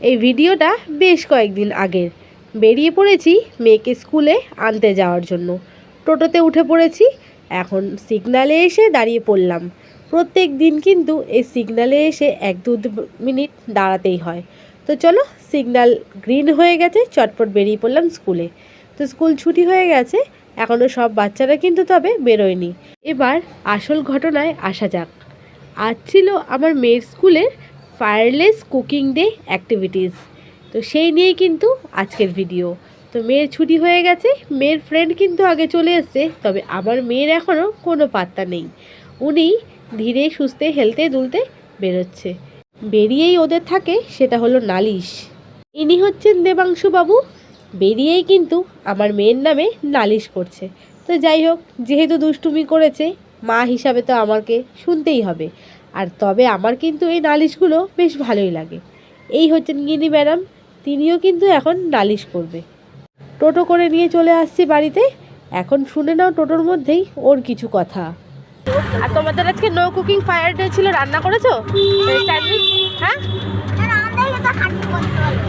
এই ভিডিওটা বেশ কয়েকদিন আগের। বেরিয়ে পড়েছি মেয়েকে স্কুলে আনতে যাওয়ার জন্য। টোটোতে উঠে পড়েছি, এখন সিগনালে এসে দাঁড়িয়ে পড়লাম। প্রত্যেক দিন কিন্তু এই সিগনালে এসে 1-2 মিনিট দাঁড়াতেই হয়। তো চলো, সিগনাল গ্রিন হয়ে গেছে, চটপট বেরিয়ে পড়লাম স্কুলে। তো স্কুল ছুটি হয়ে গেছে, এখনও সব বাচ্চারা কিন্তু তবে বেরোয়নি। এবার আসল ঘটনায় আসা যাক। আজ ছিল আমার মেয়ের স্কুলের ফায়ারলেস কুকিং ডে অ্যাক্টিভিটিস। তো সেই নিয়েই কিন্তু আজকের ভিডিও। তো মেয়ের ছুটি হয়ে গেছে, মেয়ের ফ্রেন্ড কিন্তু আগে চলে এসছে, তবে আমার মেয়ের এখনও কোনো পাত্তা নেই। উনি ধীরে সুস্থে হেলতে দুলতে বেরোচ্ছে। বেরিয়েই ওদের থাকে সেটা হলো নালিশ। ইনি হচ্ছেন দেবাংশু বাবু, বেরিয়েই কিন্তু আমার মেয়ের নামে নালিশ করছে। তো যাই হোক, যেহেতু দুষ্টুমি করেছে, মা হিসাবে তো আমাকে শুনতেই হবে। আর তবে আমার কিন্তু এই নালিশগুলো বেশ ভালোই লাগে। এই হচ্ছেন গিনি ম্যাডাম, তিনিও কিন্তু এখন নালিশ করবে। টোটো করে নিয়ে চলে আসছি বাড়িতে। এখন শুনে নাও টোটোর মধ্যেই ওর কিছু কথা। আর তোমাদের আজকে নো কুকিং ফায়ার ডে ছিল, রান্না করেছো? হ্যাঁ,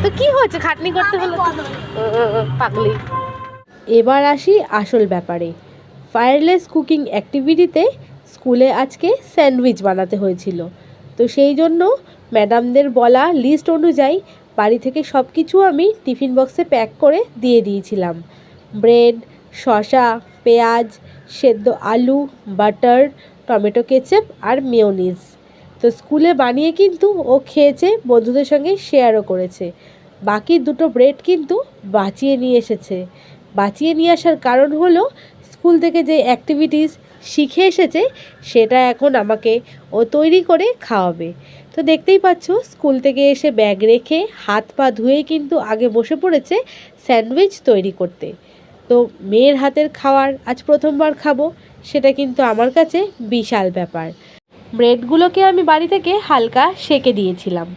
তো কি হয়েছে, খাটনি করতে হলো পাগলি। এবার আসি আসল ব্যাপারে। ফায়ারলেস কুকিং অ্যাক্টিভিটিতে স্কুলে আজকে স্যান্ডউইচ বানাতে হয়েছিল। তো সেই জন্য ম্যাডামদের বলা লিস্ট অনুযায়ী বাড়ি থেকে সব কিছু আমি টিফিন বক্সে প্যাক করে দিয়ে দিয়েছিলাম। ব্রেড, শসা, পেঁয়াজ, সেদ্ধ আলু, বাটার, টমেটো কেচাপ আর মেয়োনিজ। তো স্কুলে বানিয়ে কিন্তু ও খেয়েছে, বন্ধুদের সঙ্গে শেয়ারও করেছে। বাকি দুটো ব্রেড কিন্তু বাঁচিয়ে নিয়ে এসেছে। বাঁচিয়ে নিয়ে আসার কারণ হলো স্কুল থেকে যে অ্যাক্টিভিটিস শিখে এসেছে সেটা এখন আমাকে ও তৈরি করে খাওয়াবে। তো দেখতেই পাচ্ছ, স্কুল থেকে এসে ব্যাগ রেখে হাত পা ধুয়েই কিন্তু আগে বসে পড়েছে স্যান্ডউইচ তৈরি করতে। তো মেয়ের হাতের খাওয়ার আজ প্রথমবার খাবো, সেটা কিন্তু আমার কাছে বিশাল ব্যাপার। ব্রেডগুলোকে আমি বাড়ি থেকে হালকা সেঁকে দিয়েছিলাম।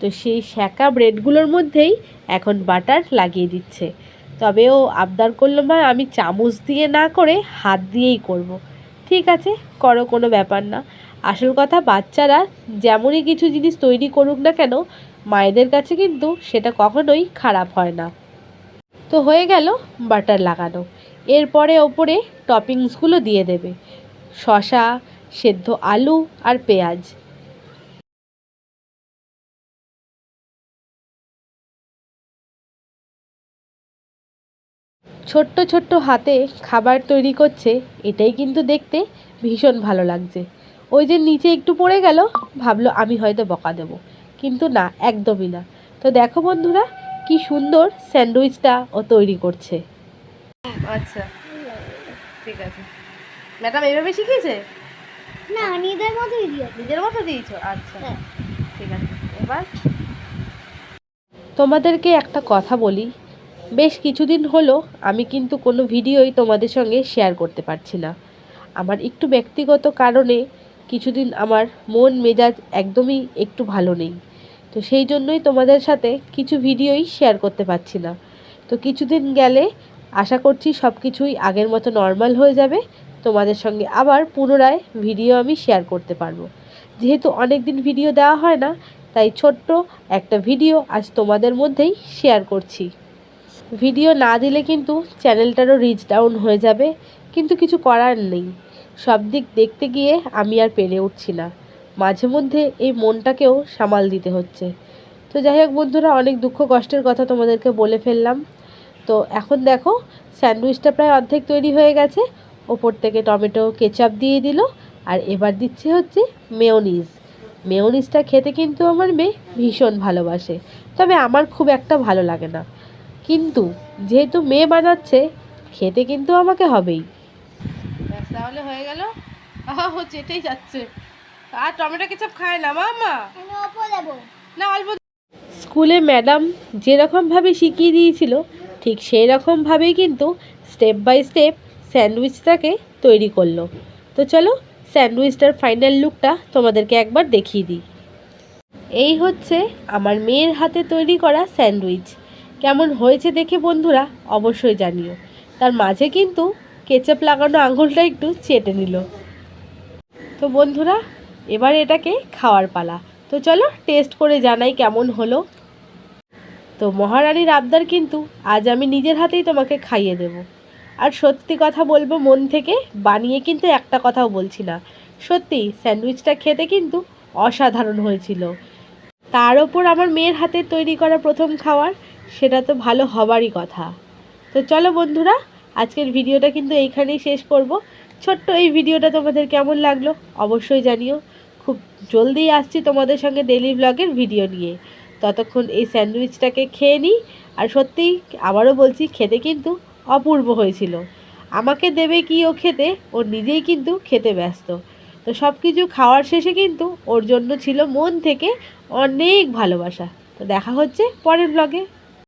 তো সেই সেঁকা ব্রেডগুলোর মধ্যেই এখন বাটার লাগিয়ে দিচ্ছে। তবে ও আবদার করলো, মা আমি চামচ দিয়ে না করে হাত দিয়েই করব। ঠিক আছে, করো, কোনো ব্যাপার না। আসল কথা, বাচ্চারা যেমনই কিছু জিনিস তৈরি করুক না কেন, মায়েদের কাছে কিন্তু সেটা কখনোই খারাপ হয় না। তো হয়ে গেল বাটার লাগানো। এরপরে ওপরে টপিংসগুলো দিয়ে দেবে, শসা, সেদ্ধ আলু আর পেঁয়াজ। ছোট্ট ছোট্ট হাতে খাবার তৈরি করছে, এটাই কিন্তু দেখতে ভীষণ ভালো লাগছে। ওই যে নিচে একটু পড়ে গেল, ভাবলো আমি হয়তো বকা দেবো, কিন্তু না, একদমই না। তো দেখো বন্ধুরা, কি সুন্দর স্যান্ডউইচটা ও তৈরি করছে। আচ্ছা, ঠিক আছে। ম্যাডাম এইভাবে শিখিয়েছে? না, নিজের মতোই দিয়েছে। নিজের মতো দিয়েছো? আচ্ছা, ঠিক আছে। এবার তোমাদেরকে একটা কথা বলি, বেশ কিছুদিন হলো আমি কিন্তু কোনো ভিডিওই তোমাদের সঙ্গে শেয়ার করতে পারছি না। আমার একটু ব্যক্তিগত কারণে কিছুদিন আমার মন মেজাজ একদমই একটু ভালো নেই। তো সেই জন্যই তোমাদের সাথে কিছু ভিডিওই শেয়ার করতে পারছি না। তো কিছুদিন গেলে আশা করছি সব কিছুই আগের মতো নর্মাল হয়ে যাবে, তোমাদের সঙ্গে আবার পুনরায় ভিডিও আমি শেয়ার করতে পারবো। যেহেতু অনেক দিন ভিডিও দেওয়া হয় না, তাই ছোট্ট একটা ভিডিও আজ তোমাদের মধ্যেই শেয়ার করছি। ভিডিও না দিলে কিন্তু চ্যানেলটারও রিচ ডাউন হয়ে যাবে, কিন্তু কিছু করার নেই। সব দিক দেখতে গিয়ে আমি আর পেরে উঠছি না, মাঝে মধ্যে এই মনটাকেও সামাল দিতে হচ্ছে। তো যাই হোক বন্ধুরা, অনেক দুঃখ কষ্টের কথা তোমাদেরকে বলে ফেললাম। তো এখন দেখো, স্যান্ডউইচটা প্রায় অর্ধেক তৈরি হয়ে গেছে। ওপর থেকে টমেটো কেচাপ দিয়ে দিল, আর এবার দিচ্ছে হচ্ছে মেয়োনিজ। মেয়োনিজটা খেতে কিন্তু আমার মেয়ে ভীষণ ভালোবাসে, তবে আমার খুব একটা ভালো লাগে না। কিন্তু যেহেতু মেয়ে বানাচ্ছে, খেতে কিন্তু আমাকে হবেই। ব্যাস, তাহলে হয়ে গেল। ও চেটেই যাচ্ছে। আর টমেটো কেচাপ খায় না মামা? আমি অল্প দেবো। না, অল্প। স্কুলে ম্যাডাম যেরকমভাবে শিখিয়ে দিয়েছিল, ঠিক সেই রকমভাবেই কিন্তু স্টেপ বাই স্টেপ স্যান্ডউইচটাকে তৈরি করলো। তো চলো, স্যান্ডউইচটার ফাইনাল লুকটা তোমাদেরকে একবার দেখিয়ে দিই। এই হচ্ছে আমার মেয়ের হাতে তৈরি করা স্যান্ডউইচ। কেমন হয়েছে দেখে বন্ধুরা অবশ্যই জানিও। তার মাঝে কিন্তু কেচাপ লাগানো আঙুলটা একটু চেটে নিল। তো বন্ধুরা, এবার এটাকে খাওয়ার পালা। তো চলো টেস্ট করে জানাই কেমন হলো। তো মহারানীর আবদার কিন্তু আজ আমি নিজের হাতেই তোমাকে খাইয়ে দেব। আর সত্যি কথা বলবো মন থেকে, বানিয়ে কিন্তু একটা কথাও বলছি না। সত্যি স্যান্ডউইচটা খেতে কিন্তু অসাধারণ হয়েছিল। তার ওপর আমার মেয়ের হাতে তৈরি করা প্রথম খাবার, সেটা তো ভালো হবারই কথা। তো চলো বন্ধুরা, আজকের ভিডিওটা কিন্তু এইখানেই শেষ করব। ছোট্ট এই ভিডিওটা তোমাদের কেমন লাগলো অবশ্যই জানিও। খুব জলদি আসছি তোমাদের সঙ্গে ডেইলি ব্লগের ভিডিও নিয়ে। ততক্ষণ এই স্যান্ডউইচটাকে খেয়ে নিই। আর সত্যিই আবারও বলছি, খেতে কিন্তু অপূর্ব হয়েছিল। আমাকে দেবে কি ও খেতে, ও নিজেই কিন্তু খেতে ব্যস্ত। তো সব কিছু খাওয়ার শেষে কিন্তু ওর জন্য ছিল মন থেকে অনেক ভালোবাসা। তো দেখা হচ্ছে পরের ব্লগে।